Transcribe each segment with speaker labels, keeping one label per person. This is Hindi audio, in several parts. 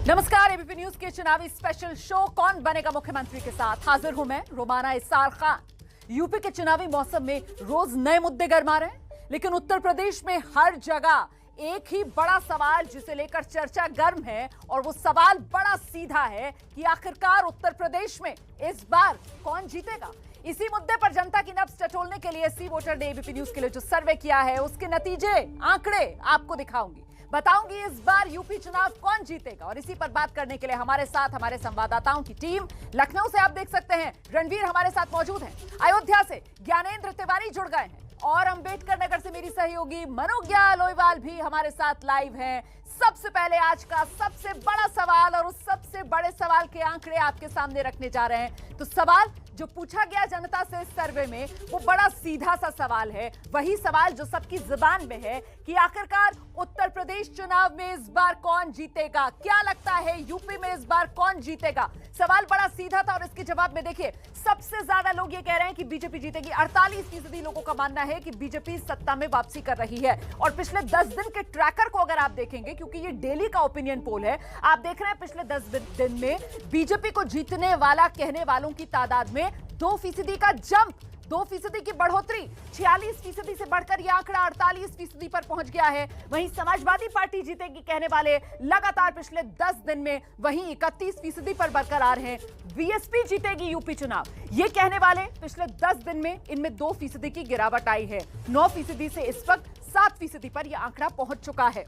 Speaker 1: नमस्कार, एबीपी न्यूज के चुनावी स्पेशल शो कौन बनेगा मुख्यमंत्री के साथ हाजिर हूं मैं रोमाना इसार खान। यूपी के चुनावी मौसम में रोज नए मुद्दे गरमा रहे हैं, लेकिन उत्तर प्रदेश में हर जगह एक ही बड़ा सवाल जिसे लेकर चर्चा गर्म है, और वो सवाल बड़ा सीधा है कि आखिरकार उत्तर प्रदेश में इस बार कौन जीतेगा। इसी मुद्दे पर जनता की नब्ज टटोलने के लिए सी वोटर ने एबीपी न्यूज के लिए जो सर्वे किया है उसके नतीजे आंकड़े आपको दिखाऊंगी, बताऊंगी इस बार यूपी चुनाव कौन जीतेगा। और इसी पर बात करने के लिए हमारे साथ हमारे संवाददाताओं की टीम। लखनऊ से आप देख सकते हैं रणवीर हमारे साथ मौजूद हैं, अयोध्या से ज्ञानेंद्र तिवारी जुड़ गए हैं, और अंबेडकर नगर से मेरी सहयोगी मनोज्ञा लोईवाल भी हमारे साथ लाइव हैं। सबसे पहले आज का सबसे बड़ा सवाल और उस सबसे बड़े सवाल के आंकड़े आपके सामने रखने जा रहे हैं। तो सवाल जो पूछा गया जनता से इस सर्वे में वो बड़ा सीधा सा सवाल है, वही सवाल जो सबकी जुबान में है कि आखिरकार उत्तर प्रदेश चुनाव में इस बार कौन जीतेगा। क्या लगता है यूपी में इस बार कौन जीतेगा? सवाल बड़ा सीधा था और इसके जवाब में देखिए सबसे ज्यादा लोग ये कह रहे हैं कि बीजेपी जीतेगी। 48% लोगों का मानना है कि बीजेपी सत्ता में वापसी कर रही है। और पिछले 10 दिन के ट्रैकर को अगर आप देखेंगे, क्योंकि ये डेली का ओपिनियन पोल है, आप देख रहे हैं पिछले 10 दिन में बीजेपी को जीतने वाला कहने वालों की तादाद में 2% का जंप, 2% की बढ़ोतरी, 46% से बढ़कर यह आंकड़ा 48% पर पहुंच गया है। वहीं समाजवादी पार्टी जीतेगी कहने वाले लगातार पिछले 10 दिन में वहीं 31% पर बरकरार हैं। बीएसपी जीतेगी यूपी चुनाव ये कहने वाले पिछले 10 दिन में इनमें 2% की गिरावट आई है। 9% से इस वक्त 7% पर यह आंकड़ा पहुंच चुका है।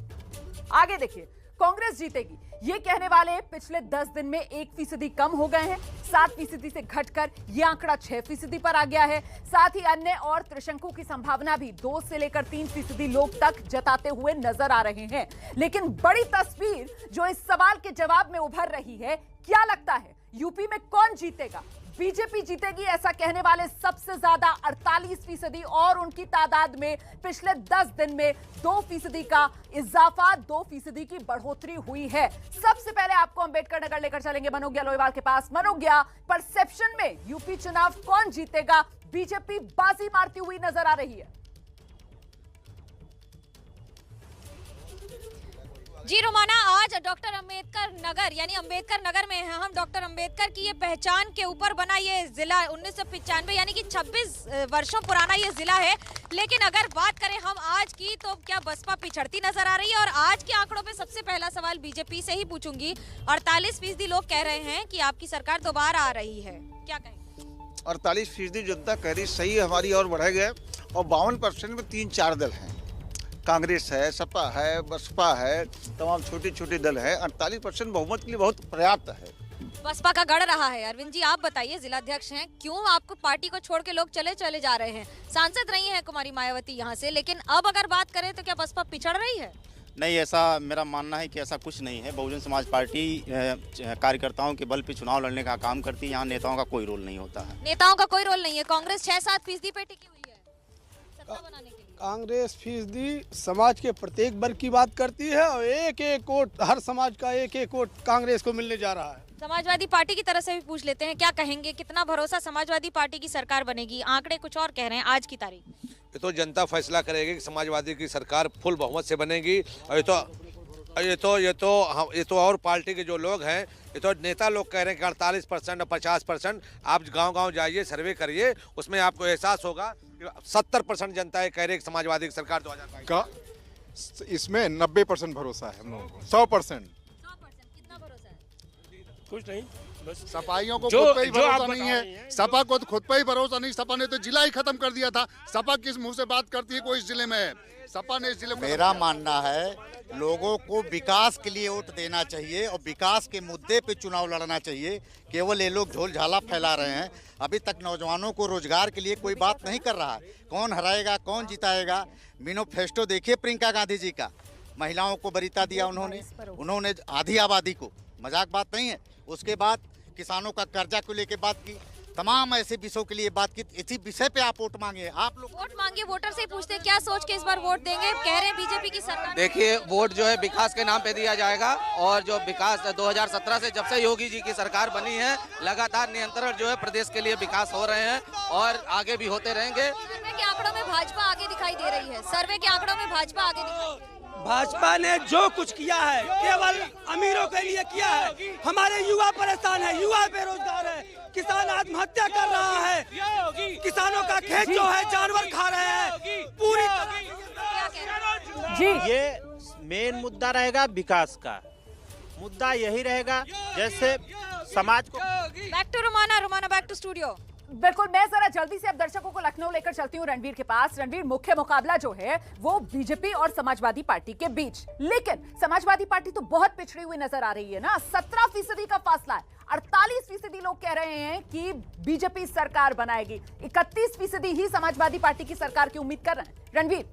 Speaker 1: आगे देखिए, कांग्रेस जीतेगी ये कहने वाले पिछले 10 दिन में 1% कम हो गए हैं। 7% से घटकर यह आंकड़ा 6% पर आ गया है। साथ ही अन्य और त्रिशंकु की संभावना भी 2 से लेकर 3% लोग तक जताते हुए नजर आ रहे हैं। लेकिन बड़ी तस्वीर जो इस सवाल के जवाब में उभर रही है, क्या लगता है यूपी में कौन जीतेगा? बीजेपी जीतेगी ऐसा कहने वाले सबसे ज्यादा 48%, और उनकी तादाद में पिछले 10 दिन में 2% का इजाफा, 2% की बढ़ोतरी हुई है। सबसे पहले आपको अंबेडकर नगर लेकर चलेंगे मनोज्ञा लोईवाल के पास। मनोज्ञा, परसेप्शन में यूपी चुनाव कौन जीतेगा? बीजेपी बाजी मारती हुई नजर आ रही है।
Speaker 2: जी रोमाना, आज डॉक्टर अंबेडकर नगर यानी अंबेडकर नगर में हैं हम। डॉक्टर अंबेडकर की ये पहचान के ऊपर बना ये जिला 1995 यानी कि 26 वर्षों पुराना ये जिला है। लेकिन अगर बात करें हम आज की, तो क्या बसपा पिछड़ती नजर आ रही है? और आज के आंकड़ों पे सबसे पहला सवाल बीजेपी से ही पूछूंगी। 48% लोग कह रहे हैं कि आपकी सरकार दोबारा आ रही है, क्या कहें?
Speaker 3: 48% जनता कह रही सही हमारी और बढ़ गए, और 52% में 3-4 दल हैं। कांग्रेस है, सपा है, बसपा है, तमाम छोटे छोटे दल है। 48% बहुमत के लिए बहुत पर्याप्त है।
Speaker 2: बसपा का गढ़ रहा है। अरविंद जी, आप बताइए, जिलाध्यक्ष हैं, क्यों आपको पार्टी को छोड़ के लोग चले जा रहे हैं? सांसद रही हैं कुमारी मायावती यहाँ से, लेकिन अब अगर बात करें तो क्या बसपा पिछड़ रही है?
Speaker 4: नहीं, ऐसा मेरा मानना है कि ऐसा कुछ नहीं है। बहुजन समाज पार्टी कार्यकर्ताओं के बल पे चुनाव लड़ने का काम करती है। यहाँ नेताओं का कोई रोल नहीं होता है।
Speaker 2: नेताओं का कोई रोल नहीं है। कांग्रेस 6-7% पे टिकी हुई है सत्ता बनाने के लिए।
Speaker 5: कांग्रेस फीसदी समाज के प्रत्येक वर्ग की बात करती है, और एक वोट, हर समाज का एक वोट कांग्रेस को मिलने जा रहा है।
Speaker 2: समाजवादी पार्टी की तरफ से भी पूछ लेते हैं, क्या कहेंगे, कितना भरोसा समाजवादी पार्टी की सरकार बनेगी? आंकड़े कुछ और कह रहे हैं आज की तारीख।
Speaker 6: ये तो जनता फैसला करेगी कि समाजवादी की सरकार फुल बहुमत से बनेगी। और ये तो और पार्टी के जो लोग हैं, ये तो नेता लोग कह रहे हैं कि 48% और 50%। आप गांव-गांव जाइए, सर्वे करिए, उसमें आपको एहसास होगा कि 70% जनता ये कह रही है कि समाजवादी की सरकार 2022
Speaker 7: का इसमें 90% भरोसा है हम लोगों को। 100%।
Speaker 2: कितना भरोसा है?
Speaker 8: कुछ नहीं, बस
Speaker 7: सपाइयों को
Speaker 8: जो-
Speaker 7: खुद पे ही
Speaker 8: जो आप
Speaker 7: भरोसा नहीं
Speaker 8: बता रही
Speaker 7: है।
Speaker 8: हैं,
Speaker 7: सपा को तो खुद पे ही भरोसा नहीं। सपा ने तो जिला ही खत्म कर दिया था। सपा किस मुंह से बात करती है? कोई इस जिले में है? सपा ने इस जिले को
Speaker 9: मेरा मानना है लोगों को विकास के लिए वोट देना चाहिए और विकास के मुद्दे पे चुनाव लड़ना चाहिए। केवल ये लोग झोल झाला फैला रहे हैं। अभी तक नौजवानों को रोजगार के लिए कोई बात नहीं कर रहा है। कौन हराएगा, कौन जिताएगा? मैनिफेस्टो देखिए प्रियंका गांधी जी का, महिलाओं को वरीयता दिया उन्होंने आधी आबादी को, मजाक बात नहीं है। उसके बाद किसानों का कर्जा को लेकर बात की, तमाम ऐसे विषयों के लिए बात की। इसी विषय पे आप वोट मांगे। आप लोग
Speaker 2: वोट मांगे, वोटर से पूछते हैं क्या सोच के इस बार वोट देंगे? कह रहे हैं बीजेपी की सरकार।
Speaker 10: देखिए, वोट जो है विकास के नाम पे दिया जाएगा, और जो विकास 2017 से जब से योगी जी की सरकार बनी है, लगातार निरंतर जो है प्रदेश के लिए विकास हो रहे हैं और आगे भी होते रहेंगे।
Speaker 2: सर्वे के आंकड़ों में भाजपा आगे दिखाई दे रही है। सर्वे के आंकड़ों में भाजपा आगे दिखाई दे रही है।
Speaker 8: भाजपा ने जो कुछ किया है केवल अमीरों के लिए किया है। हमारे युवा परेशान है, युवा बेरोजगार है, किसान आत्महत्या कर रहा है, किसानों का खेत जो है जानवर खा रहे हैं पूरी
Speaker 1: जी।
Speaker 11: ये मेन मुद्दा रहेगा विकास का, मुद्दा यही रहेगा जैसे समाज को।
Speaker 2: Back to Romana, Romana back to studio.
Speaker 1: बिल्कुल, मैं जरा जल्दी से अब दर्शकों को लखनऊ लेकर चलती हूँ रणवीर के पास। रणवीर, मुख्य मुकाबला जो है वो बीजेपी और समाजवादी पार्टी के बीच, लेकिन समाजवादी पार्टी तो बहुत पिछड़ी हुई नजर आ रही है ना। 17% का फासला है। 48% लोग कह रहे हैं कि बीजेपी सरकार बनाएगी, 31% ही समाजवादी पार्टी की सरकार की उम्मीद कर रहे हैं। रणवीर,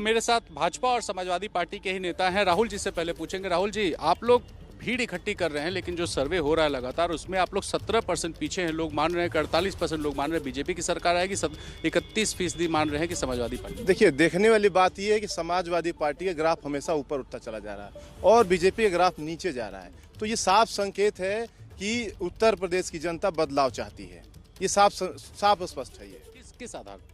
Speaker 12: मेरे साथ भाजपा और समाजवादी पार्टी के ही नेता हैं। राहुल जी से पहले पूछेंगे। राहुल जी, आप लोग भीड़ इकट्ठी कर रहे हैं, लेकिन जो सर्वे हो रहा है लगातार उसमें आप लोग 17% पीछे हैं। लोग मान रहे हैं कि 48% लोग मान रहे हैं बीजेपी की सरकार आएगी, 31% मान रहे हैं कि समाजवादी पार्टी।
Speaker 13: देखिए, देखने वाली बात यह है कि समाजवादी पार्टी का ग्राफ हमेशा ऊपर उठता चला जा रहा है और बीजेपी का ग्राफ नीचे जा रहा है। तो ये साफ संकेत है कि उत्तर प्रदेश की जनता बदलाव चाहती है। ये साफ स्पष्ट है। ये
Speaker 12: किस आधार पर?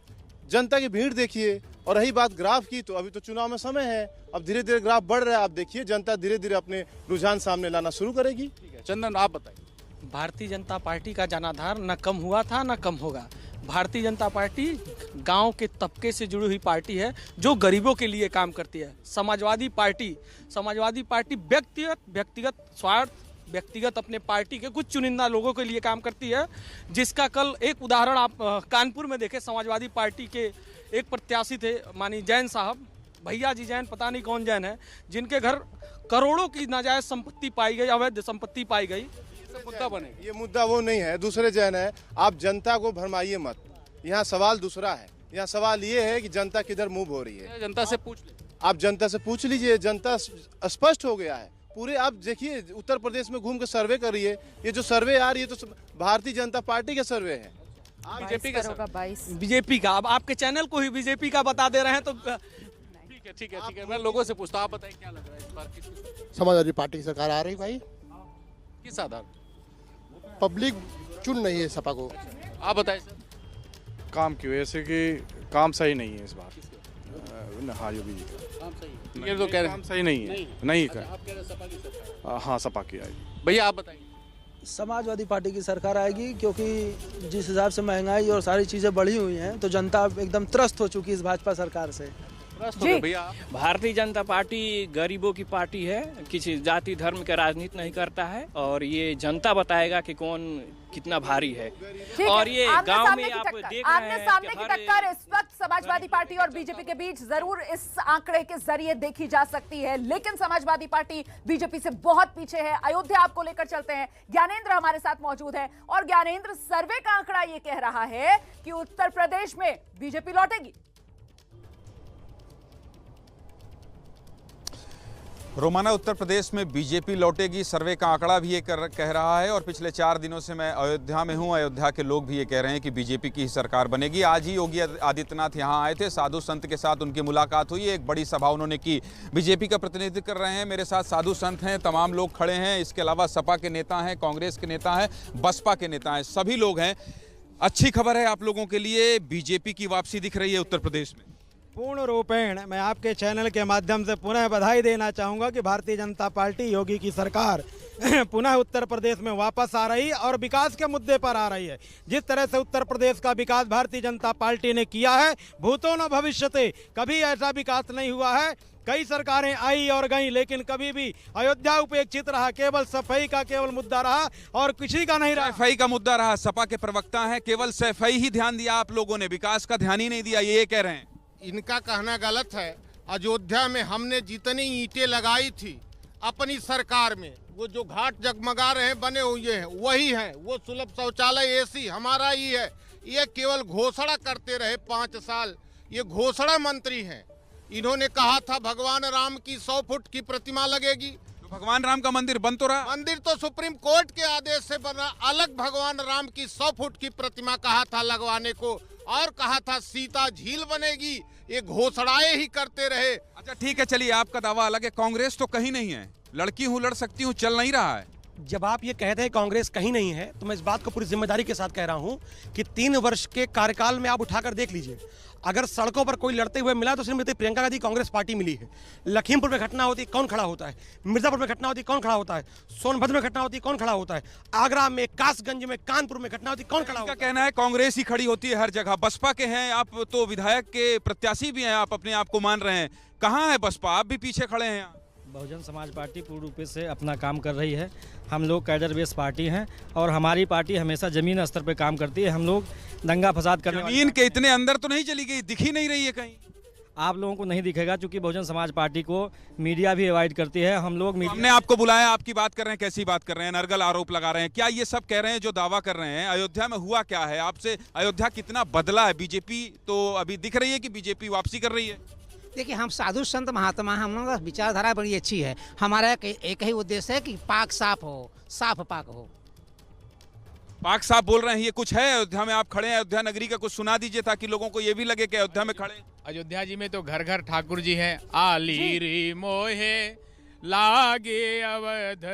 Speaker 13: जनता की भीड़ देखिए। और रही बात ग्राफ की, तो अभी तो चुनाव में समय है, अब धीरे धीरे ग्राफ बढ़ रहा है। आप देखिए, जनता धीरे धीरे अपने रुझान सामने लाना शुरू करेगी।
Speaker 12: ठीक है चंदन, आप बताइए।
Speaker 8: भारतीय जनता पार्टी का जनाधार न कम हुआ था न कम होगा। भारतीय जनता पार्टी गांव के तबके से जुड़ी हुई पार्टी है जो गरीबों के लिए काम करती है। समाजवादी पार्टी व्यक्तिगत स्वार्थ, व्यक्तिगत अपने पार्टी के कुछ चुनिंदा लोगों के लिए काम करती है, जिसका कल एक उदाहरण आप कानपुर में देखें। समाजवादी पार्टी के एक प्रत्याशी थे मानी जैन साहब, भैया जी जैन, पता नहीं कौन जैन है, जिनके घर करोड़ों की नाजायज संपत्ति पाई गई, अवैध संपत्ति पाई गई।
Speaker 13: मुद्दा बने, ये मुद्दा वो नहीं है, दूसरे जैन है। आप जनता को भरमाइए मत। यहाँ सवाल दूसरा है। यहाँ सवाल ये है कि जनता किधर मूव हो रही है।
Speaker 12: जनता से पूछ लीजिए,
Speaker 13: आप जनता से पूछ लीजिए। जनता स्पष्ट हो गया है पूरे। आप देखिए, उत्तर प्रदेश में घूम के सर्वे करिए। ये जो सर्वे आ रही है तो भारतीय जनता पार्टी का सर्वे है।
Speaker 12: बीजेपी का होगा
Speaker 8: 22 बीजेपी का। अब आपके चैनल को ही बीजेपी का बता दे रहे हैं तो
Speaker 12: ठीक है। मैं लोगों से पूछता हूँ, आप बताइए क्या लग रहा है इस बार किस?
Speaker 14: समाजवादी पार्टी की सरकार आ रही भाई।
Speaker 12: किस आधार?
Speaker 14: पब्लिक चुन नहीं है सपा को।
Speaker 12: आप बताइए सर।
Speaker 15: काम की वजह से कि काम सही नहीं है इस बार। हाँ, योगी जी का
Speaker 12: काम सही, ये तो कह रहे
Speaker 15: काम सही नहीं है। नहीं कर,
Speaker 12: आप कह रहे हैं सपा की सरकार।
Speaker 15: हाँ, सपा की आएगी।
Speaker 12: भैया आप बताइए।
Speaker 8: समाजवादी पार्टी की सरकार आएगी, क्योंकि जिस हिसाब से महंगाई और सारी चीज़ें बढ़ी हुई हैं तो जनता एकदम त्रस्त हो चुकी है इस भाजपा सरकार से।
Speaker 16: भारतीय जनता पार्टी गरीबों की पार्टी है, किसी जाति धर्म के राजनीति नहीं करता है और ये जनता बताएगा कि कौन कितना भारी है। और ये गांव में आप देख रहे हैं
Speaker 1: आमने-सामने की टक्कर इस वक्त समाजवादी पार्टी और बीजेपी के बीच जरूर इस आंकड़े के जरिए देखी जा सकती है, लेकिन समाजवादी पार्टी बीजेपी से बहुत पीछे है। अयोध्या आपको लेकर चलते हैं। ज्ञानेंद्र हमारे साथ मौजूद है और ज्ञानेंद्र, सर्वे का आंकड़ा ये कह रहा है कि उत्तर प्रदेश में बीजेपी लौटेगी।
Speaker 17: रोमाना, उत्तर प्रदेश में बीजेपी लौटेगी, सर्वे का आंकड़ा भी ये कह रहा है। और पिछले 4 दिनों से मैं अयोध्या में हूँ। अयोध्या के लोग भी ये कह रहे हैं कि बीजेपी की ही सरकार बनेगी। आज ही योगी आदित्यनाथ यहाँ आए थे, साधु संत के साथ उनकी मुलाकात हुई, एक बड़ी सभा उन्होंने की। बीजेपी का प्रतिनिधित्व कर रहे हैं मेरे साथ साधु संत हैं, तमाम लोग खड़े हैं। इसके अलावा सपा के नेता हैं, कांग्रेस के नेता हैं, बसपा के नेता हैं, सभी लोग हैं। अच्छी खबर है आप लोगों के लिए, बीजेपी की वापसी दिख रही है उत्तर प्रदेश में।
Speaker 18: पूर्ण रूपेण मैं आपके चैनल के माध्यम से पुनः बधाई देना चाहूँगा कि भारतीय जनता पार्टी, योगी की सरकार पुनः उत्तर प्रदेश में वापस आ रही और विकास के मुद्दे पर आ रही है। जिस तरह से उत्तर प्रदेश का विकास भारतीय जनता पार्टी ने किया है, भूतो न भविष्यते, कभी ऐसा विकास नहीं हुआ है। कई सरकारें आई और गईं, लेकिन कभी भी अयोध्या उपेक्षित रहा, केवल सफाई का केवल मुद्दा रहा और किसी का नहीं रहा।
Speaker 17: सफाई का मुद्दा रहा। सपा के प्रवक्ता हैं, केवल सफाई ही ध्यान दिया आप लोगों ने, विकास का ध्यान ही नहीं दिया, ये कह रहे हैं।
Speaker 14: इनका कहना गलत है। अयोध्या में हमने जितनी ईंटें लगाई थी अपनी सरकार में, वो जो घाट जगमगा रहे हैं बने हुए हैं वही हैं। वो सुलभ शौचालय एसी हमारा ही है। ये केवल घोषणा करते रहे 5 साल। ये घोषणा मंत्री हैं। इन्होंने कहा था भगवान राम की 100 फुट की प्रतिमा लगेगी।
Speaker 17: तो भगवान राम का मंदिर बन तो रहा।
Speaker 14: मंदिर तो सुप्रीम कोर्ट के आदेश से बना। अलग भगवान राम की 100 फुट की प्रतिमा कहा था लगवाने को, और कहा था सीता झील बनेगी। ये घोषणाएं ही करते रहे।
Speaker 17: अच्छा ठीक है, चलिए आपका दावा अलग है। कांग्रेस तो कहीं नहीं है, लड़की हूँ लड़ सकती हूँ चल नहीं रहा है।
Speaker 19: जब आप ये कहते हैं कांग्रेस कहीं नहीं है, तो मैं इस बात को पूरी जिम्मेदारी के साथ कह रहा हूं कि 3 वर्ष के कार्यकाल में आप उठाकर देख लीजिए, अगर सड़कों पर कोई लड़ते हुए मिला तो सिर्फ प्रियंका गांधी कांग्रेस पार्टी मिली है। लखीमपुर में घटना होती कौन खड़ा होता है, मिर्जापुर में घटना होती कौन खड़ा होता है, सोनभद्र में घटना होती कौन खड़ा होता है, आगरा में, कासगंज में, कानपुर में घटना होती कौन खड़ा होता है।
Speaker 17: कहना है कांग्रेस ही खड़ी होती है हर जगह। बसपा के हैं आप, तो विधायक के प्रत्याशी भी हैं, आप अपने आप को मान रहे हैं, कहाँ है बसपा? आप भी पीछे खड़े हैं।
Speaker 18: बहुजन समाज पार्टी पूर्ण रूप से अपना काम कर रही है। हम लोग कैडर बेस पार्टी हैं और हमारी पार्टी हमेशा जमीन स्तर पर काम करती है। हम लोग दंगा फसाद करने
Speaker 17: जमीन के इतने अंदर तो नहीं चली गई, दिख ही नहीं रही है कहीं।
Speaker 18: आप लोगों को नहीं दिखेगा, क्योंकि बहुजन समाज पार्टी को मीडिया भी अवॉइड करती है। हम लोग
Speaker 17: हमने आपको बुलाया, आपकी बात कर रहे हैं, कैसी बात कर रहे हैं? नरगल आरोप लगा रहे हैं। क्या ये सब कह रहे हैं जो दावा कर रहे हैं? अयोध्या में हुआ क्या है? आपसे अयोध्या कितना बदला है? बीजेपी तो अभी दिख रही है कि बीजेपी वापसी कर रही है।
Speaker 20: देखिए, हम साधु संत महात्मा, हम लोगों का विचारधारा बड़ी अच्छी है। हमारा एक ही उद्देश्य है कि पाक साफ हो, साफ पाक हो।
Speaker 17: पाक साफ बोल रहे हैं, ये कुछ है? अयोध्या में आप खड़े हैं, अयोध्या नगरी का कुछ सुना दीजिए ताकि लोगों को ये भी लगे कि अयोध्या में खड़े।
Speaker 12: अयोध्या जी में तो घर घर ठाकुर जी हैं। आली री मोहे लागे अवध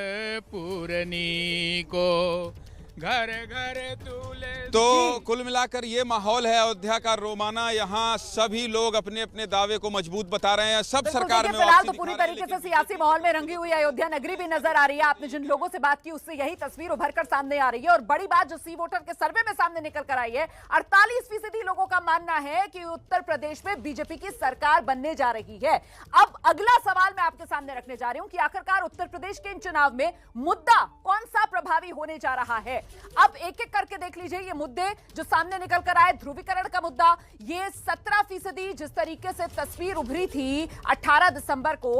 Speaker 12: पूरनी को, घर घर तुले।
Speaker 17: तो कुल मिलाकर ये माहौल है अयोध्या का रोमाना। यहाँ सभी लोग अपने अपने दावे को मजबूत बता रहे हैं। सब सरकार में
Speaker 1: फिलहाल तो पूरी तरीके से सियासी माहौल में रंगी हुई अयोध्या नगरी भी नजर आ रही है। आपने जिन लोगों से बात की उससे यही तस्वीर उभर कर सामने आ रही है। और बड़ी बात जो सी वोटर के सर्वे में सामने निकल कर आई है, 48% लोगों का मानना है कि उत्तर प्रदेश में बीजेपी की सरकार बनने जा रही है। अब अगला सवाल मैं आपके सामने रखने जा रही हूं कि आखिरकार उत्तर प्रदेश के इन चुनाव में मुद्दा कौन सा प्रभावी होने जा रहा है। अब एक एक करके देख लीजिए ये मुद्दे जो सामने निकल कर आए। ध्रुवीकरण का मुद्दा, ये 17% जिस तरीके से तस्वीर उभरी थी 18 दिसंबर को,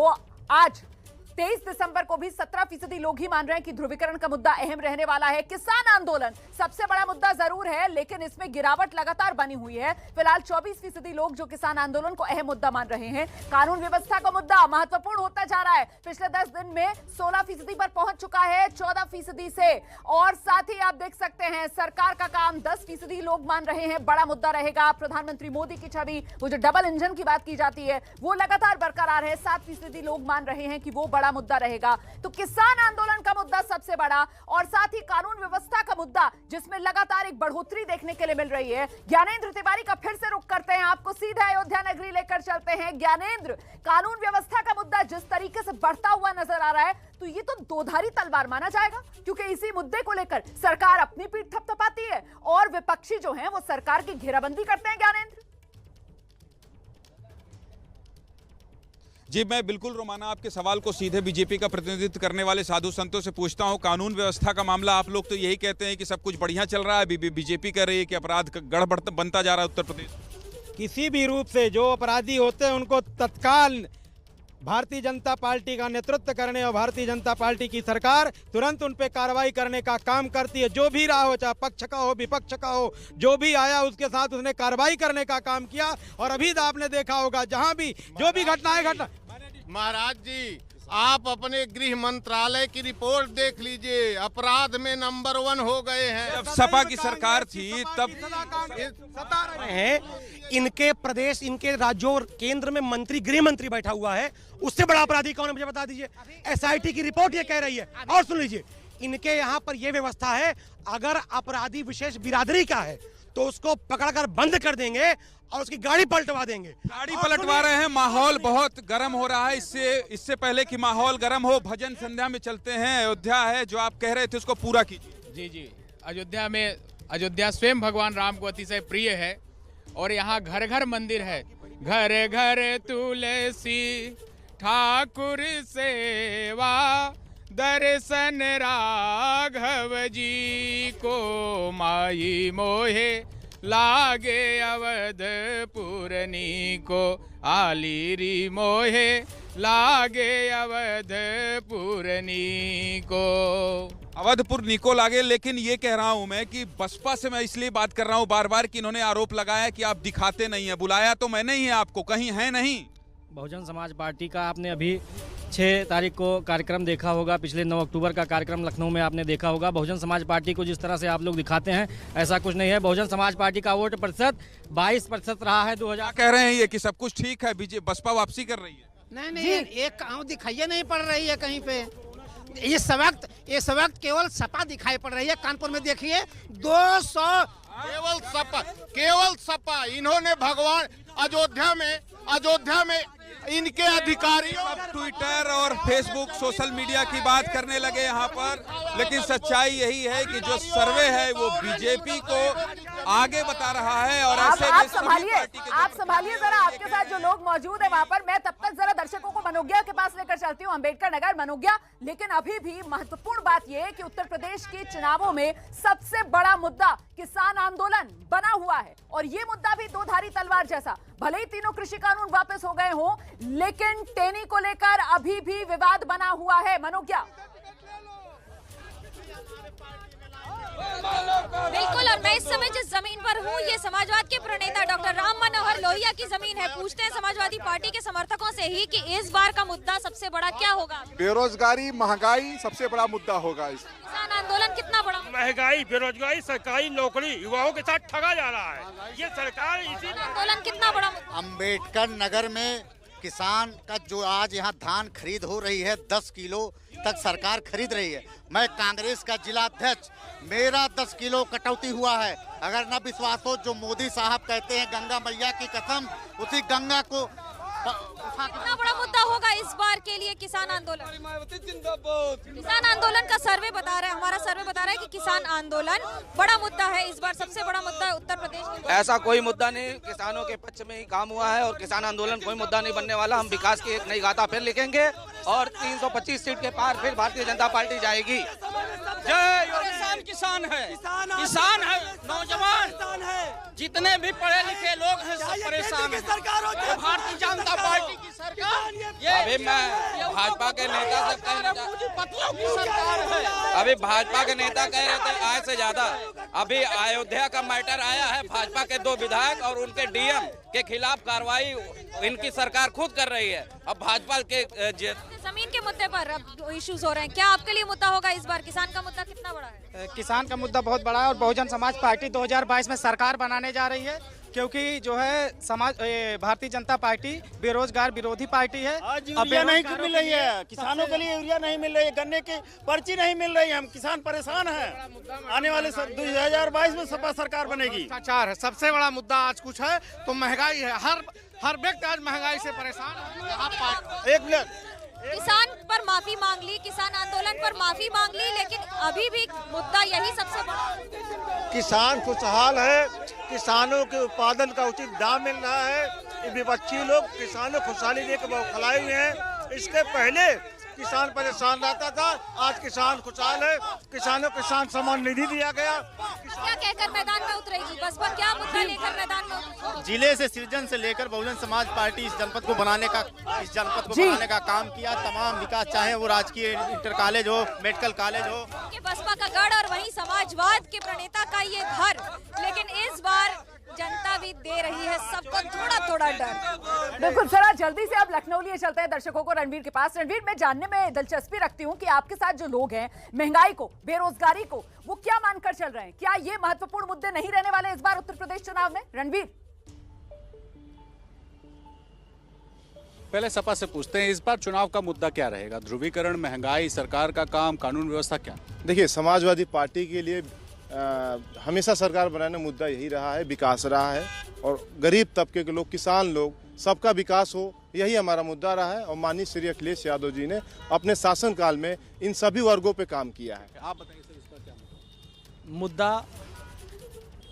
Speaker 1: आज 23 दिसंबर को भी 17% लोग ही मान रहे हैं कि ध्रुवीकरण का मुद्दा अहम रहने वाला है। किसान आंदोलन सबसे बड़ा मुद्दा जरूर है, लेकिन इसमें गिरावट लगातार बनी हुई है। फिलहाल 24% लोग जो किसान आंदोलन को अहम मुद्दा मान रहे हैं। कानून व्यवस्था का मुद्दा महत्वपूर्ण होता जा रहा है। पिछले 10 दिन में 16% पर पहुंच चुका है 14% से। और साथ ही आप देख सकते हैं सरकार का काम 10% लोग मान रहे हैं बड़ा मुद्दा रहेगा। प्रधानमंत्री मोदी की छवि, वो जो डबल इंजन की बात की जाती है, वो लगातार बरकरार है। 7% लोग मान रहे हैं कि वो बड़ा मुद्दा रहेगा। तो किसान आंदोलन का मुद्दा सबसे बड़ा, और साथ ही कानून व्यवस्था का मुद्दा जिसमें लगातार एक बढ़ोतरी देखने के लिए मिल रही है। ज्ञानेंद्र तिवारी का फिर से रुख करते हैं, आपको सीधा अयोध्या नगरी लेकर चलते हैं। ज्ञानेंद्र, कानून व्यवस्था का मुद्दा जिस तरीके से बढ़ता हुआ नजर आ रहा है, तो ये तो दोधारी तलवार माना जाएगा, क्योंकि इसी मुद्दे को लेकर सरकार अपनी पीठ थपथपाती है और विपक्षी जो हैं वो सरकार की घेराबंदी करते हैं। ज्ञानेंद्र
Speaker 17: जी, मैं बिल्कुल रोमाना आपके सवाल को सीधे बीजेपी का प्रतिनिधित्व करने वाले साधु संतों से पूछता हूं। कानून व्यवस्था का मामला, आप लोग तो यही कहते हैं कि सब कुछ बढ़िया चल रहा है, बीजेपी कह रही है कि अपराध गढ़ बनता जा रहा है उत्तर प्रदेश।
Speaker 18: किसी भी रूप से जो अपराधी होते हैं उनको तत्काल भारतीय जनता पार्टी का नेतृत्व करने और भारतीय जनता पार्टी की सरकार तुरंत उन पे कार्रवाई करने का काम करती है। जो भी रहा हो, चाहे पक्ष का हो, विपक्ष का हो, जो भी आया उसके साथ उसने कार्रवाई करने का काम किया। और अभी आपने देखा होगा जहां भी जो भी घटना
Speaker 14: महाराज जी, आप अपने गृह मंत्रालय की रिपोर्ट देख लीजिए, अपराध में नंबर 1 हो गए हैं।
Speaker 17: जब सपा की सरकार थी तब
Speaker 19: इनके प्रदेश, इनके राज्यों और केंद्र में मंत्री, गृह मंत्री बैठा हुआ है। उससे बड़ा अपराधी कौन है मुझे बता दीजिए। एसआईटी की रिपोर्ट ये कह रही है। और सुन लीजिए, इनके यहाँ पर यह व्यवस्था है, अगर अपराधी विशेष बिरादरी का है तो उसको पकड़कर बंद कर देंगे और उसकी गाड़ी पलटवा देंगे।
Speaker 17: गाड़ी पलटवा रहे हैं। माहौल बहुत गर्म हो रहा है। इससे पहले कि माहौल गर्म हो, भजन संध्या में चलते हैं। अयोध्या है, जो आप कह रहे थे उसको पूरा कीजिए।
Speaker 12: जी जी, अयोध्या स्वयं भगवान राम को अतिशय प्रिय है और यहाँ घर घर मंदिर है। घर घर तुलसी ठाकुर सेवा, दर्शन राघव जी को, माई मोहे लागे अवध पूरनी को, आली री मोहे लागे अवध पूरनी को।
Speaker 17: अवधपुर निको लागे। लेकिन ये कह रहा हूं मैं कि बसपा से मैं इसलिए बात कर रहा हूं बार बार कि इन्होंने आरोप लगाया कि आप दिखाते नहीं है। बुलाया तो मैंने ही है आपको, कहीं है नहीं।
Speaker 18: बहुजन समाज पार्टी का आपने अभी 6 तारीख को कार्यक्रम देखा होगा, पिछले 9 अक्टूबर का कार्यक्रम लखनऊ में आपने देखा होगा। बहुजन समाज पार्टी को जिस तरह से आप लोग दिखाते हैं, ऐसा कुछ नहीं है। बहुजन समाज पार्टी का वोट प्रतिशत 22% रहा है 2000।
Speaker 17: कह रहे हैं ये कि सब कुछ ठीक है, बसपा वापसी कर रही है।
Speaker 20: नहीं, एक दिखाइए नहीं पड़ रही है कहीं पे। इस वक्त इस वक्त केवल सपा दिखाई पड़ रही है। कानपुर में देखिए 200
Speaker 14: केवल सपा। इन्होंने भगवान अयोध्या में इनके अधिकारियों
Speaker 17: ट्विटर और फेसबुक सोशल मीडिया की बात करने लगे यहाँ पर, लेकिन सच्चाई यही है कि जो सर्वे है वो बीजेपी को आगे बता रहा है। और ऐसे
Speaker 1: आप संभालिए जरा, आपके साथ जो लोग मौजूद है वहां पर, मैं तब तक जरा दर्शकों को मनोज्ञा के पास लेकर चलती हूँ, अंबेडकर नगर मनोज्ञा। लेकिन अभी भी महत्वपूर्ण बात यह है कि उत्तर प्रदेश के चुनावों में सबसे बड़ा मुद्दा किसान आंदोलन बना हुआ है, और ये मुद्दा भी दो धारी तलवार जैसा। भले ही तीनों कृषि कानून वापस हो गए हों, लेकिन टेनी को लेकर अभी भी विवाद बना हुआ है। मनोज्ञा।
Speaker 2: बिल्कुल, और मैं इस समय जिस जमीन पर हूँ ये समाजवाद के प्रणेता डॉक्टर राम मनोहर लोहिया की जमीन है। पूछते हैं समाजवादी पार्टी के समर्थकों से ही कि इस बार का मुद्दा सबसे बड़ा क्या होगा।
Speaker 21: बेरोजगारी, महंगाई सबसे बड़ा मुद्दा होगा।
Speaker 2: किसान आंदोलन कितना बड़ा?
Speaker 22: महंगाई, बेरोजगारी, सरकारी नौकरी युवाओं के साथ ठगा जा रहा है ये सरकार। इसी
Speaker 2: आंदोलन कितना बड़ा?
Speaker 9: अंबेडकर नगर में किसान का जो आज यहाँ धान खरीद हो रही है 10 किलो तक सरकार खरीद रही है। मैं कांग्रेस का जिला अध्यक्ष, मेरा 10 किलो कटौती हुआ है। अगर न विश्वास हो, जो मोदी साहब कहते हैं गंगा मैया की कसम, उसी गंगा को
Speaker 2: कितना बड़ा मुद्दा होगा इस बार के लिए किसान आंदोलन? किसान आंदोलन का सर्वे बता रहा है, हमारा सर्वे बता रहा है कि किसान आंदोलन बड़ा मुद्दा है इस बार, सबसे बड़ा मुद्दा है उत्तर प्रदेश में।
Speaker 10: ऐसा कोई मुद्दा नहीं, किसानों के पक्ष में ही काम हुआ है और किसान आंदोलन कोई मुद्दा नहीं बनने वाला। हम विकास की एक नई गाथा फिर लिखेंगे और 325 सीट के पार फिर भारतीय जनता पार्टी जाएगी।
Speaker 16: जय किसान है, किसान है, नौजवान है, जितने भी पढ़े लिखे लोग हैं सब परेशान हैं। भारतीय जनता पार्टी की सरकार।
Speaker 10: अभी मैं भाजपा के नेता से अभी भाजपा के नेता कह रहे थे आज से ज्यादा। अभी अयोध्या का मैटर आया है, भाजपा के 2 विधायक और उनके डीएम के खिलाफ कार्रवाई इनकी सरकार खुद कर रही है। अब भाजपा के
Speaker 2: जमीन के मुद्दे पर अब इश्यूज हो रहे हैं, क्या आपके लिए मुद्दा होगा इस बार? किसान का मुद्दा कितना बड़ा है?
Speaker 23: किसान का मुद्दा बहुत बड़ा है और बहुजन समाज पार्टी 2022 में सरकार बनाने जा रही है, क्योंकि जो है भारतीय जनता पार्टी बेरोजगार विरोधी पार्टी है।
Speaker 11: आज यूरिया नहीं मिल रही है, किसानों के लिए यूरिया नहीं मिल रही है, गन्ने की पर्ची नहीं मिल रही है, हम किसान परेशान हैं। आने वाले 2022 में सपा सरकार बनेगी।
Speaker 19: भ्रष्टाचार है सबसे बड़ा मुद्दा आज कुछ है तो महंगाई है। हर व्यक्ति आज महंगाई से परेशान है।
Speaker 11: एक मिनट,
Speaker 2: किसान पर माफी मांग ली, किसान आंदोलन पर माफी मांग ली, लेकिन अभी भी मुद्दा यही सबसे बड़ा।
Speaker 3: किसान खुशहाल है, किसानों के उत्पादन का उचित दाम मिल रहा है। विपक्षी लोग किसानों खुशहाली देकर बौखलाए हुए हैं। इसके पहले किसान परेशान रहता था, आज किसान खुशहाल है। किसानों को किसान सम्मान निधि दिया गया।
Speaker 2: क्या कहकर मैदान में उतरेगी बसपा, क्या मुद्दा लेकर मैदान में उतरेगी?
Speaker 11: जिले से सृजन से लेकर बहुजन समाज पार्टी इस जनपद को बनाने का काम किया। तमाम विकास, चाहे वो राजकीय इंटर कॉलेज हो, मेडिकल कॉलेज हो,
Speaker 2: कि बसपा का गढ़ और वहीं समाजवाद के प्रणेता का ये घर। लेकिन इस बार जनता भी दे रही है सबको थोड़ा थोड़ा डर।
Speaker 1: बिल्कुल, जरा जल्दी से अब लखनऊ लिए चलते हैं दर्शकों को रणवीर के पास। रणवीर, मैं जानने में दिलचस्पी रखती हूँ कि आपके साथ जो लोग हैं महंगाई को, बेरोजगारी को, वो क्या मानकर चल रहे हैं? क्या ये महत्वपूर्ण मुद्दे नहीं रहने वाले इस बार उत्तर प्रदेश चुनाव में? रणवीर,
Speaker 12: पहले सपा से पूछते हैं इस बार चुनाव का मुद्दा क्या रहेगा? ध्रुवीकरण, महंगाई, सरकार का काम, कानून व्यवस्था, क्या?
Speaker 13: देखिए, समाजवादी पार्टी के लिए हमेशा सरकार बनाने मुद्दा यही रहा है, विकास रहा है और गरीब तबके के लोग, किसान लोग, सबका विकास हो, यही हमारा मुद्दा रहा है। और माननीय श्री अखिलेश यादव जी ने अपने शासनकाल में इन सभी वर्गों पे काम किया है।
Speaker 12: आप बताइए सर, इस पर क्या
Speaker 8: मुद्दा?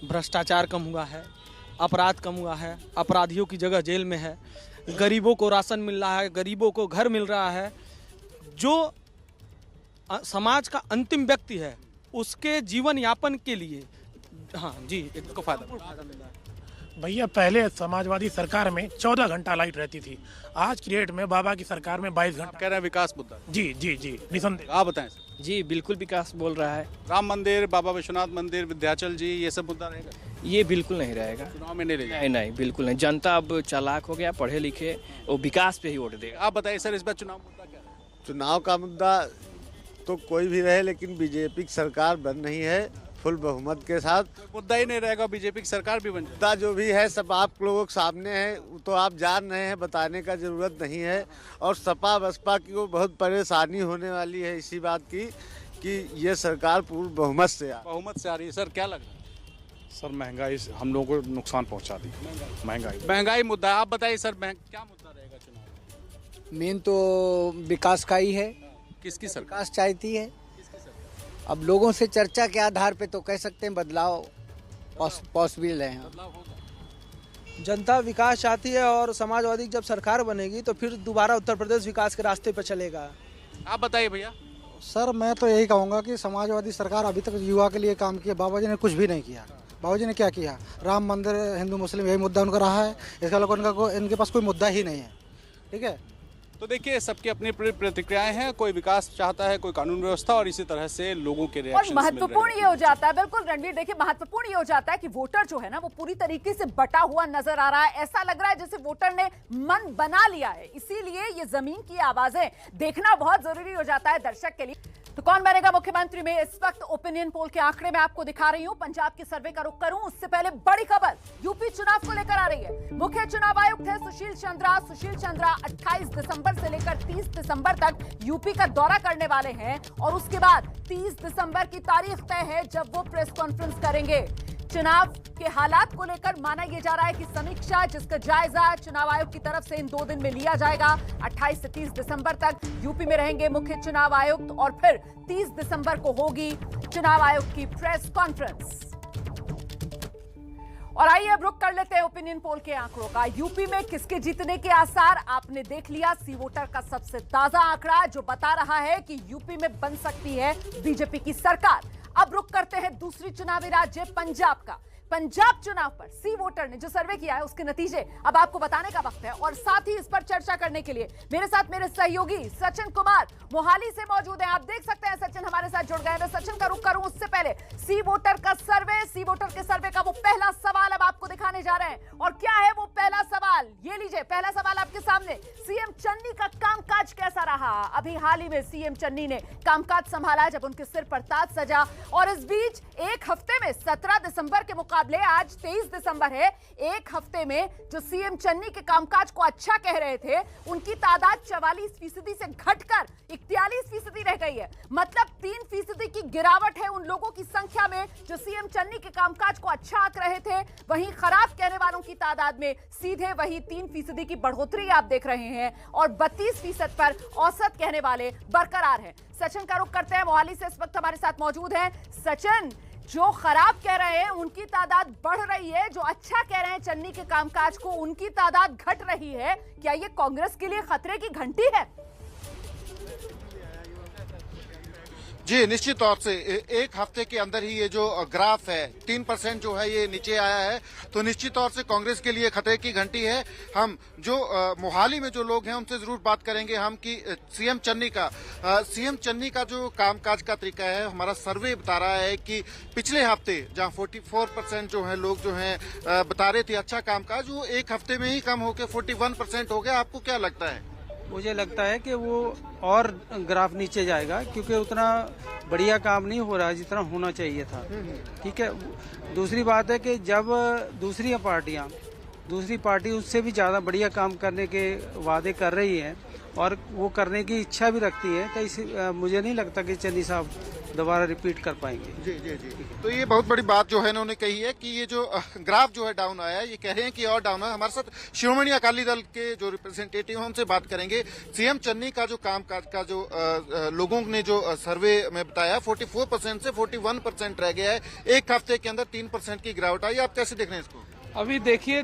Speaker 8: भ्रष्टाचार कम हुआ है, अपराध कम हुआ है, अपराधियों की जगह जेल में है, गरीबों को राशन मिल रहा है, गरीबों को घर मिल रहा है। जो समाज का अंतिम व्यक्ति है उसके जीवन यापन के लिए, हाँ जी, इसको फायदा मिल रहा है।
Speaker 22: भैया, पहले समाजवादी सरकार में 14 घंटा लाइट रहती थी, आज की डेट में बाबा की सरकार में 22 घंटा।
Speaker 12: कह रहे हैं विकास मुद्दा।
Speaker 22: जी जी जी, निसंदेह।
Speaker 12: आप बताएं सर।
Speaker 16: जी बिल्कुल विकास बोल रहा है।
Speaker 12: राम मंदिर, बाबा विश्वनाथ मंदिर, विंध्याचल जी, ये सब मुद्दा रहेगा?
Speaker 16: ये बिल्कुल नहीं रहेगा,
Speaker 12: चुनाव में नहीं रहेगा।
Speaker 16: नहीं, बिल्कुल नहीं। जनता अब चालाक हो गया, पढ़े लिखे, वो विकास पे ही वोट देगा।
Speaker 12: आप बताइए सर, इस बार चुनाव मुद्दा क्या है?
Speaker 24: चुनाव का मुद्दा तो कोई भी रहे, लेकिन बीजेपी की सरकार बन रही है फुल बहुमत के साथ।
Speaker 12: मुद्दा ही नहीं रहेगा, बीजेपी की सरकार भी बन जाए।
Speaker 24: मुद्दा जो भी है सब आप लोगों के सामने है, तो आप जान रहे हैं, बताने का जरूरत नहीं है। और सपा बसपा की को बहुत परेशानी होने वाली है इसी बात की कि ये सरकार पूर्ण बहुमत से
Speaker 12: आ रही है। सर क्या लग रहा है?
Speaker 15: सर महंगाई हम लोगों को नुकसान पहुंचा दी।
Speaker 12: महंगाई मुद्दा है। आप बताइए सर, क्या मुद्दा रहेगा चुनाव?
Speaker 4: मेन तो विकास का ही है।
Speaker 12: किसकी सरकार
Speaker 4: विकास चाहती है? अब लोगों से चर्चा के आधार पे तो कह सकते हैं बदलाव पॉसिबल है।
Speaker 23: जनता विकास चाहती है और समाजवादी जब सरकार बनेगी तो फिर दोबारा उत्तर प्रदेश विकास के रास्ते पर चलेगा।
Speaker 12: आप बताइए भैया।
Speaker 23: सर मैं तो यही कहूँगा कि समाजवादी सरकार अभी तक युवा के लिए काम किया, बाबा जी ने कुछ भी नहीं किया। बाबा जी ने क्या किया? राम मंदिर, हिंदू मुस्लिम यही मुद्दा उनका रहा है। इसका लोगों इनके पास कोई मुद्दा ही नहीं है। ठीक है,
Speaker 12: तो देखिए सबकी अपनी प्रतिक्रियाएं हैं। कोई विकास चाहता है, कोई कानून व्यवस्था, और इसी तरह से लोगों के रिएक्शंस
Speaker 1: और महत्वपूर्ण ये हो जाता है, बिल्कुल रणवीर, देखिए महत्वपूर्ण ये हो जाता है कि वोटर जो है ना वो पूरी तरीके से बटा हुआ नजर आ रहा है। ऐसा लग रहा है जैसे वोटर ने मन बना लिया है। इसीलिए ये जमीन की आवाजें देखना बहुत जरूरी हो जाता है दर्शक के लिए। तो कौन बनेगा मुख्यमंत्री में इस वक्त ओपिनियन पोल के आंकड़े मैं आपको दिखा रही हूं। पंजाब के सर्वे का रुख करूं उससे पहले बड़ी खबर यूपी चुनाव को लेकर आ रही है। मुख्य चुनाव आयुक्त है सुशील चंद्रा 28 दिसंबर से लेकर 30 दिसंबर तक यूपी का दौरा करने वाले हैं और उसके बाद 30 दिसंबर की तारीख तय है जब वो प्रेस कॉन्फ्रेंस करेंगे। चुनाव के हालात को लेकर माना यह जा रहा है कि समीक्षा जिसका जायजा चुनाव आयोग की तरफ से इन 2 दिन में लिया जाएगा। 28 से 30 दिसंबर तक यूपी में रहेंगे मुख्य चुनाव आयुक्त और फिर 30 दिसंबर को होगी चुनाव आयोग की प्रेस कॉन्फ्रेंस। और आइए अब रुक कर लेते हैं ओपिनियन पोल के आंकड़ों का। यूपी में किसके जीतने के आसार आपने देख लिया। सी वोटर का सबसे ताजा आंकड़ा जो बता रहा है कि यूपी में बन सकती है बीजेपी की सरकार। अब रुक करते हैं दूसरी चुनावी राज्य पंजाब का। पंजाब चुनाव पर सी वोटर ने जो सर्वे किया है उसके नतीजे अब आपको बताने का वक्त है और साथ ही इस पर चर्चा करने के लिए मेरे साथ मेरे सहयोगी सचिन कुमार मोहाली से मौजूद हैं। आप देख सकते हैं सचिन हमारे साथ जुड़ गए हैं। सचिन का रुख करूं उससे पहले सी वोटर का सर्वे, सी वोटर के सर्वे का वो पहला सवाल अब आपको दिखाने जा रहे हैं। और क्या है वो पहला सवाल, ये लीजिए पहला सवाल आपके सामने। सीएम चन्नी का कामकाज कैसा रहा? अभी हाल ही में सीएम चन्नी ने कामकाज संभाला जब उनके सिर पर ताज सजा और इस बीच एक हफ्ते में 17 दिसंबर के मुकाबले आज 23 दिसंबर है, एक हफ्ते में जो सीएम चन्नी के कामकाज को अच्छा कह रहे थे उनकी तादाद 44% से घटकर 41% रह गई है। मतलब 3% की गिरावट है उन लोगों की संख्या में जो सीएम चन्नी के कामकाज को अच्छा आंक रहे थे। वहीं खराब कहने वालों की तादाद में सीधे वही 3% की बढ़ोतरी आप देख रहे हैं और 32% पर औसत कहने वाले बरकरार हैं। सचिन का रुख करते हैं, मोहाली से इस वक्त हमारे साथ मौजूद हैं। सचिन, जो खराब कह रहे हैं उनकी तादाद बढ़ रही है, जो अच्छा कह रहे हैं चन्नी के कामकाज को उनकी तादाद घट रही है। क्या ये कांग्रेस के लिए खतरे की घंटी है?
Speaker 21: जी निश्चित तौर से एक हफ्ते के अंदर ही ये जो ग्राफ है 3% जो है ये नीचे आया है, तो निश्चित तौर से कांग्रेस के लिए खतरे की घंटी है। हम जो मोहाली में जो लोग हैं उनसे जरूर बात करेंगे हम कि सीएम चन्नी का जो कामकाज का तरीका है। हमारा सर्वे बता रहा है कि पिछले हफ्ते जहां 44% जो है लोग जो हैं बता रहे थे अच्छा कामकाज, वो एक हफ्ते में ही कम होकर 41% हो गया। आपको क्या लगता है?
Speaker 23: मुझे लगता है कि वो और ग्राफ नीचे जाएगा क्योंकि उतना बढ़िया काम नहीं हो रहा जितना होना चाहिए था। ठीक है, दूसरी बात है कि जब दूसरी पार्टी उससे भी ज़्यादा बढ़िया काम करने के वादे कर रही है और वो करने की इच्छा भी रखती है, तो मुझे नहीं लगता कि चन्नी साहब दोबारा रिपीट कर पाएंगे।
Speaker 21: जी जी जी, तो ये बहुत बड़ी बात जो है इन्होंने कही है कि ये जो ग्राफ जो है डाउन आया है, ये कह रहे हैं कि और डाउन है। हमारे साथ शिरोमणि अकाली दल के जो रिप्रेजेंटेटिव हैं उनसे बात करेंगे। सीएम चन्नी का जो कामकाज का जो लोगों ने जो सर्वे में बताया 44% से 41% रह गया है, एक हफ्ते के अंदर 3% की गिरावट आई। आप कैसे देख रहे हैं इसको?
Speaker 19: अभी देखिए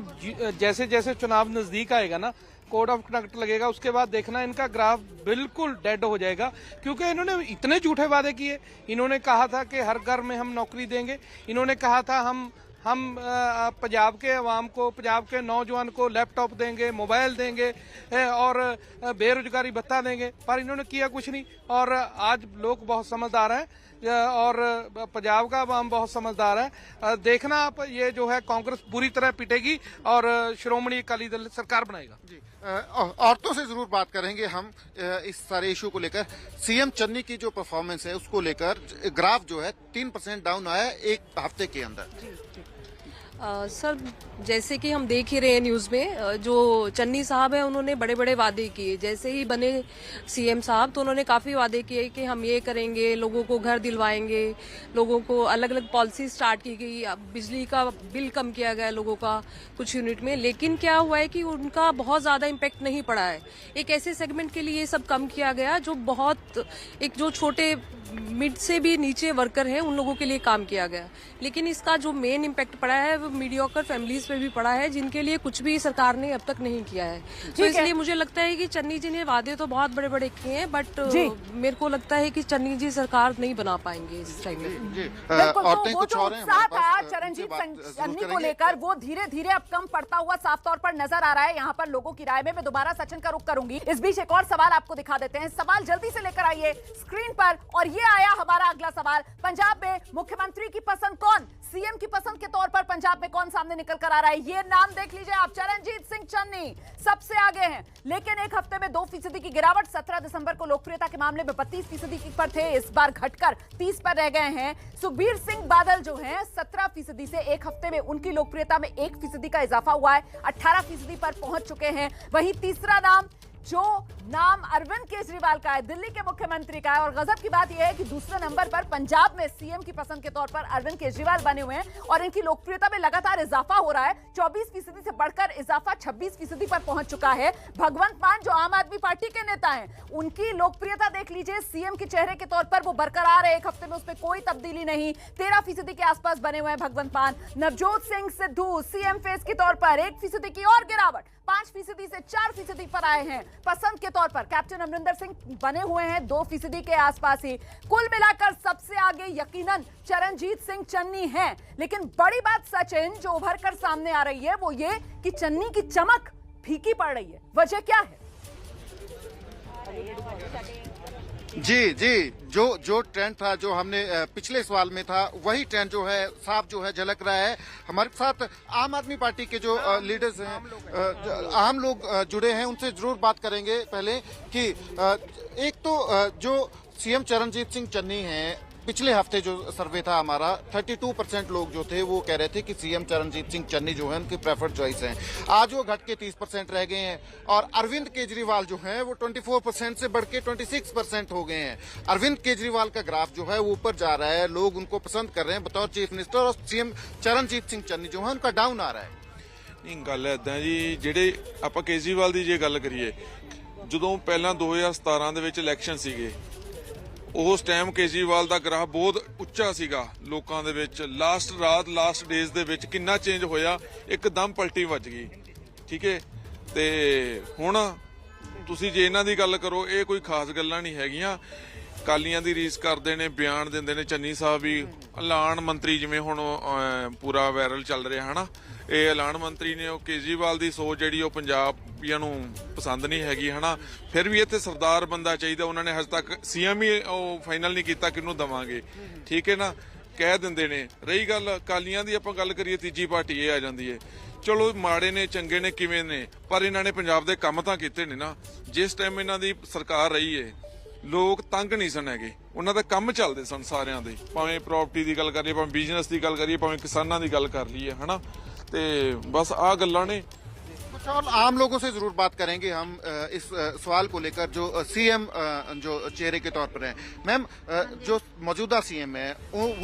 Speaker 19: जैसे जैसे चुनाव नजदीक आएगा ना, कोड ऑफ कंडक्ट लगेगा, उसके बाद देखना इनका ग्राफ बिल्कुल डेड हो जाएगा क्योंकि इन्होंने इतने झूठे वादे किए। इन्होंने कहा था कि हर घर में हम नौकरी देंगे, इन्होंने कहा था हम पंजाब के अवाम को, पंजाब के नौजवान को लैपटॉप देंगे, मोबाइल देंगे और बेरोजगारी भत्ता देंगे, पर इन्होंने किया कुछ नहीं। और आज लोग बहुत समझदार हैं और पंजाब का अवाम बहुत समझदार है। देखना आप, ये जो है कांग्रेस पूरी तरह पिटेगी और श्रोमणी अकाली दल सरकार बनाएगा।
Speaker 21: जी, औरतों से जरूर बात करेंगे हम इस सारे इशू को लेकर। सीएम चन्नी की जो परफॉर्मेंस है उसको लेकर ग्राफ जो है 3% डाउन आया एक हफ्ते के अंदर।
Speaker 5: सर जैसे कि हम देख ही रहे हैं न्यूज़ में, जो चन्नी साहब हैं उन्होंने बड़े बड़े वादे किए। जैसे ही बने सीएम साहब तो उन्होंने काफ़ी वादे किए कि हम ये करेंगे, लोगों को घर दिलवाएंगे, लोगों को अलग अलग पॉलिसी स्टार्ट की गई, बिजली का बिल कम किया गया लोगों का कुछ यूनिट में। लेकिन क्या हुआ है कि उनका बहुत ज़्यादा इम्पैक्ट नहीं पड़ा है। एक ऐसे सेगमेंट के लिए ये सब कम किया गया जो बहुत जो छोटे मिड से भी नीचे वर्कर हैं उन लोगों के लिए काम किया गया। लेकिन इसका जो मेन इम्पैक्ट पड़ा है वो मीडियोकर फैमिलीज पे भी पड़ा है, जिनके लिए कुछ भी सरकार ने अब तक नहीं किया है। तो इसलिए मुझे लगता है कि चन्नी जी ने वादे तो बहुत बड़े बड़े किए हैं, बट मेरे को लगता है कि चन्नी जी सरकार नहीं बना पाएंगे इस टाइम में।
Speaker 1: वो जो उत्साह था चरणजीत चन्नी को लेकर वो धीरे धीरे अब कम पड़ता हुआ साफ तौर पर नजर आ रहा है यहाँ पर लोगों की राय में। मैं दोबारा सचिन का रुख करूंगी। इस बीच एक और सवाल आपको दिखा देते हैं। सवाल जल्दी से लेकर आइए स्क्रीन पर। और ये आया हमारा अगला सवाल। पंजाब में मुख्यमंत्री की पसंद कौन? सीएम की पसंद के तौर पर पंजाब में कौन सामने निकल कर आ रहा है? ये नाम देख लीजिए आप, चरणजीत सिंह चन्नी सबसे आगे हैं। लेकिन एक हफ्ते में 2% की गिरावट। 17 दिसंबर को लोकप्रियता के मामले में 32% पर थे, इस बार घटकर 30 पर रह गए हैं। सुखबीर सिंह बादल जो हैं 17% से एक हफ्ते में उनकी लोकप्रियता में 1% का इजाफा हुआ है, 18% पर पहुंच चुके हैं। वहीं तीसरा नाम जो नाम अरविंद केजरीवाल का है, दिल्ली के मुख्यमंत्री का है। और गजब की बात यह है कि दूसरे नंबर पर पंजाब में सीएम की पसंद के तौर पर अरविंद केजरीवाल बने हुए हैं और इनकी लोकप्रियता में लगातार इजाफा हो रहा है। 24% से बढ़कर इजाफा 26% पर पहुंच चुका है। भगवंत मान जो आम आदमी पार्टी के नेता हैं, उनकी लोकप्रियता देख लीजिए, सीएम के चेहरे के तौर पर वो बरकरार है। एक हफ्ते में उसमें कोई तब्दीली नहीं, 13% के आसपास बने हुए हैं भगवंत मान। नवजोत सिंह सिद्धू सीएम फेस के तौर पर 1% की और गिरावट, 5% से 4% पर आए हैं। पसंद के तौर पर कैप्टन अमरिंदर सिंह बने हुए हैं 2% के आसपास ही। कुल मिलाकर सबसे आगे यकीनन चरणजीत सिंह चन्नी हैं। लेकिन बड़ी बात सचिन जो उभर कर सामने आ रही है वो ये कि चन्नी की चमक फीकी पड़ रही है। वजह क्या है?
Speaker 21: जी जो ट्रेंड था, जो हमने पिछले सवाल में था, वही ट्रेंड जो है साफ जो है झलक रहा है। हमारे साथ आम आदमी पार्टी के जो लीडर्स हैं, आम लोग जुड़े हैं, उनसे जरूर बात करेंगे। पहले कि एक तो जो सीएम चरणजीत सिंह चन्नी हैं, पिछले हफ्ते जो सर्वे था हमारा, 32% लोग जो थे वो कह रहे थे कि सीएम चरणजीत सिंह चन्नी जो है उनकी प्रेफर्ड चॉइस है। आज वो घट के 30% रह गए हैं। और अरविंद केजरीवाल जो है वो 24% से बढ़ के 26% हो गए हैं। अरविंद केजरीवाल का ग्राफ जो है वो ऊपर जा रहा है, लोग उनको पसंद कर रहे हैं बतौर चीफ मिनिस्टर। और सीएम चरणजीत सिंह चन्नी जो है उनका डाउन आ रहा है।
Speaker 6: नहीं, गल इदां जी, ਜਿਹੜੇ ਆਪਾਂ केजरीवाल ਦੀ ਜੇ ਗੱਲ ਕਰੀਏ, ਜਦੋਂ ਪਹਿਲਾਂ 2017 ਦੇ ਵਿੱਚ ਇਲੈਕਸ਼ਨ ਸੀਗੇ, ਉਸ ਟਾਈਮ ਕੇਜਰੀਵਾਲ ਦਾ ਗ੍ਰਾਫ ਬਹੁਤ ਉੱਚਾ ਸੀਗਾ ਲੋਕਾਂ ਦੇ ਵਿੱਚ। ਲਾਸਟ ਡੇਜ਼ ਦੇ ਵਿੱਚ ਕਿੰਨਾ ਚੇਂਜ ਹੋਇਆ, ਇੱਕਦਮ ਪਲਟੀ ਵੱਜ ਗਈ। ਠੀਕ ਹੈ, ਤੇ ਹੁਣ ਤੁਸੀਂ ਜੇ ਇਹਨਾਂ ਦੀ ਗੱਲ ਕਰੋ, ਇਹ ਕੋਈ ਖਾਸ ਗੱਲਾਂ ਨਹੀਂ ਹੈਗੀਆਂ। ਕਾਲੀਆਂ ਦੀ ਰੀਸ ਕਰਦੇ ਨੇ, ਬਿਆਨ ਦਿੰਦੇ ਨੇ। ਚੰਨੀ ਸਾਹਿਬ ਵੀ ਐਲਾਨ ਮੰਤਰੀ, ਜਿਵੇਂ ਹੁਣ ਪੂਰਾ ਵਾਇਰਲ ਚੱਲ ਰਿਹਾ ਹਨਾ, ਇਹ ਐਲਾਨ ਮੰਤਰੀ ਨੇ। ਉਹ ਕੇਜਰੀਵਾਲ ਦੀ ਸੋਚ ਜਿਹੜੀ ਉਹ ਪੰਜਾਬੀਆਂ ਨੂੰ ਪਸੰਦ ਨਹੀਂ ਹੈਗੀ ਹਨਾ। ਫਿਰ ਵੀ ਇੱਥੇ ਸਰਦਾਰ ਬੰਦਾ ਚਾਹੀਦਾ। ਉਹਨਾਂ ਨੇ ਹਜੇ ਤੱਕ ਸੀਐਮ ਹੀ ਉਹ ਫਾਈਨਲ ਨਹੀਂ ਕੀਤਾ ਕਿਹਨੂੰ ਦਵਾਂਗੇ। ਠੀਕ ਹੈ ਨਾ, ਕਹਿ ਦਿੰਦੇ ਨੇ। ਰਹੀ ਗੱਲ ਕਾਲੀਆਂ ਦੀ, ਆਪਾਂ ਗੱਲ ਕਰੀਏ, ਤੀਜੀ ਪਾਰਟੀ ਇਹ ਆ ਜਾਂਦੀ ਹੈ। ਚਲੋ ਮਾੜੇ ਨੇ ਚੰਗੇ ਨੇ ਕਿਵੇਂ ਨੇ, ਪਰ ਇਹਨਾਂ ਨੇ ਪੰਜਾਬ ਦੇ ਕੰਮ ਤਾਂ ਕੀਤੇ ਨੇ ਨਾ। ਜਿਸ ਟਾਈਮ ਇਹਨਾਂ ਦੀ ਸਰਕਾਰ ਰਹੀ ਹੈ, ਲੋਕ ਤੰਗ ਨਹੀਂ ਸਨ ਹੈਗੇ, ਉਹਨਾਂ ਦਾ ਕੰਮ ਚੱਲਦੇ ਸਨ ਸਾਰਿਆਂ ਦੇ। ਭਾਵੇਂ ਪ੍ਰਾਪਰਟੀ ਦੀ ਗੱਲ ਕਰੀਏ, ਭਾਵੇਂ ਬਿਜ਼ਨਸ ਦੀ ਗੱਲ ਕਰੀਏ, ਭਾਵੇਂ किसानों की गल कर लीए है ना। तो बस आ गल्लां ने।
Speaker 21: कुछ और आम लोगों से जरूर बात करेंगे हम इस सवाल को लेकर जो सीएम जो चेहरे के तौर पर हैं। मैम, जो मौजूदा सीएम है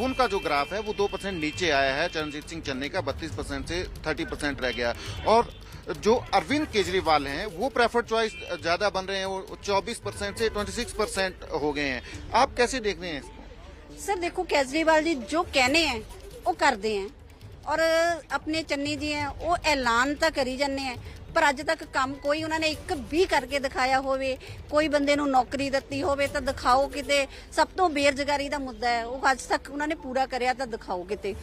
Speaker 21: उनका जो ग्राफ है वो 2% नीचे आया है। चरणजीत सिंह चन्नी का 32% से 30% रह गया। और जो अरविंद केजरीवाल हैं वो प्रेफर्ड चॉइस ज्यादा बन रहे हैं, वो 24% से 26% हो गए हैं। आप कैसे देख रहे हैं इसको?
Speaker 7: सर देखो, केजरीवाल जी जो कहने हैं वो करते हैं, और अपने चन्नी जी हैं वो ऐलान तो करी जाने हैं, पर अज तक काम कोई उन्होंने एक भी करके दिखाया होवे, कोई बंदे नूं नौकरी दित्ती होवे तो दिखाओ किते। सब तो बेरोजगारी का मुद्दा है, वो अज तक उन्होंने पूरा करिया तो दिखाओ किते।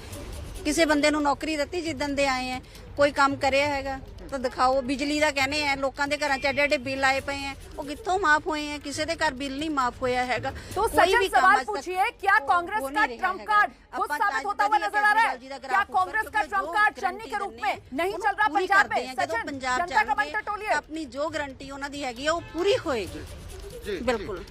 Speaker 7: किसी बंदे नूं नौकरी दित्ती जिद्दन दे आए हैं, कोई काम करिया हैगा तो दिखाओ। बिजली का कहने हैं, लोगों के घर एडे एडे बिल आए पे हैं, वो कितों माफ हुए हैं? किसी के घर बिल नहीं माफ होया हैगा।
Speaker 1: तो सचिन सवाल पूछिए, क्या कांग्रेस का ट्रम्प कार्ड खुद साबित होता हुआ नजर आ रहा है? क्या कांग्रेस का ट्रम्प कार्ड चन्नी के रूप में नहीं चल रहा पंजाब में? सचिन, जनता का मन टटोलिए।
Speaker 7: अपनी जो गारंटी उन्होंने हैगी है वो पूरी होएगी। बिल्कुल।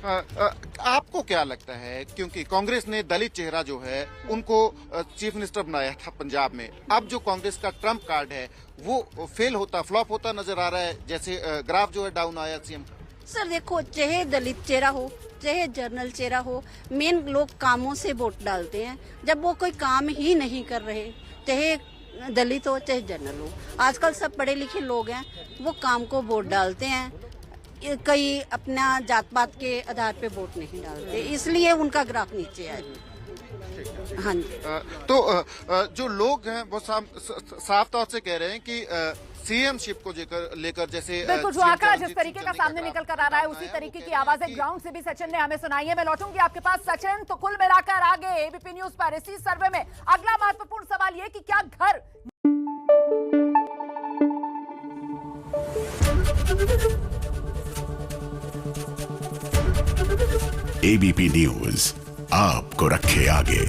Speaker 21: आपको क्या लगता है, क्योंकि कांग्रेस ने दलित चेहरा जो है उनको चीफ मिनिस्टर बनाया था पंजाब में, अब जो कांग्रेस का ट्रम्प कार्ड है वो फेल होता, फ्लॉप होता नजर आ रहा है, जैसे ग्राफ जो है डाउन आया सीएम।
Speaker 7: सर देखो, चाहे दलित चेहरा हो चाहे जर्नल चेहरा हो, मेन लोग कामों से वोट डालते हैं। जब वो कोई काम ही नहीं कर रहे, चाहे दलित हो चाहे जर्नल हो, आजकल सब पढ़े लिखे लोग हैं, वो काम को वोट डालते हैं। कई अपना जात पात के आधार पे वोट नहीं डालते, इसलिए उनका ग्राफ नीचे आया। हाँ जी।
Speaker 21: तो जो लोग हैं वो साफ तौर से कह रहे हैं कि सीएम शिप को लेकर जैसे
Speaker 1: बिल्कुल जो आंकड़ा जिस तरीके का सामने निकल कर आ रहा है उसी तरीके की आवाजें ग्राउंड से भी सचिन ने हमें सुनाई है। मैं लौटूंगी आपके पास सचिन। तो कुल मिलाकर आगे एबीपी न्यूज पर इसी सर्वे में अगला महत्वपूर्ण सवाल ये कि क्या घर
Speaker 14: एबीपी न्यूज आपको रखे आगे।